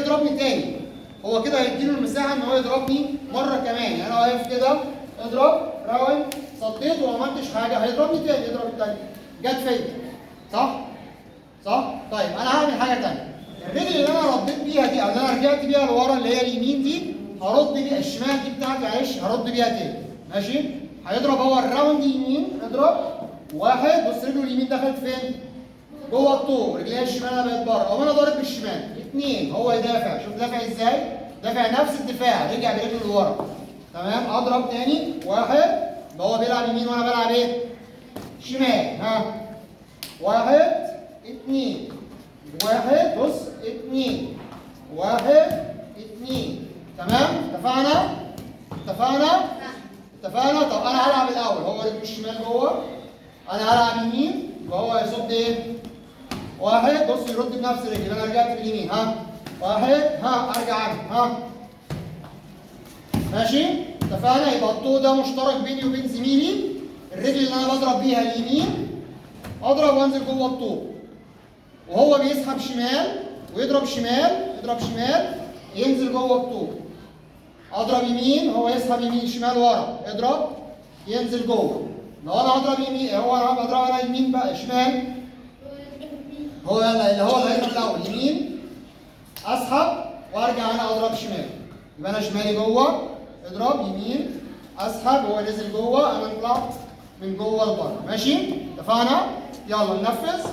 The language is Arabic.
يضربني تاني. هو كده هيديله المساحه ان هو يضربني مره كمان. يعني انا واقف كده اضرب راوند صديت وما عملتش حاجه، هيضربني تاني، يضرب التاني جت فيا. صح؟ صح؟ طيب انا هعمل حاجه تانيه. الرجل اللي انا رديت بيها دي او اللي انا رجعت بيها لورا اللي هي اليمين دي هرد بيها الشمال دي بتاعتي معلش هرد بيها تاني. ماشي؟ هيضرب هو الراوند يمين اضرب واحد. بص رجله اليمين دخلت فين؟ جوه الطوب. رجليها الشمال انا بقت بره. او انا ضارب بالشمال. اثنين هو يدافع. شوف دافع ازاي؟ دافع نفس الدفاع رجع برجله لورا. تمام؟ اضرب تاني واحد. يبقى هو بيلعب يمين وانا بلعب ايه؟ شمال. ها؟ واحد اثنين واحد بص اثنين واحد اثنين. تمام؟ اتفقنا؟ اتفقنا؟ اتفقنا؟ طب انا هلعب الاول. هو رجله الشمال جوه. انا هلعب يمين. يبقى هو يصد ايه؟ واحد بص يرد بنفس رجلي. انا رجعت باليمين. ها؟ واحد ها ارجع عنه. ها؟ ماشي؟ اتفقنا؟ يبقى الطوق ده مشترك بيني وبين زميلي. الرجل اللي انا بضرب بيها اليمين اضرب وانزل جوه الطوق. وهو بيسحب شمال ويضرب شمال يضرب شمال ينزل جوه الطوق. اضرب يمين هو يسحب يمين شمال ورا اضرب ينزل جوه. لو انا اضرب يمين هو انا بضرب انا يمين بقى شمال هو اللي هيضرب الاول يمين اسحب وارجع انا اضرب شمال. يبقى انا شمالي جوه اضرب يمين اسحب هو نزل جوه انا طلعت من جوه لبره. ماشي؟ اتفقنا؟ يلا ننفذ.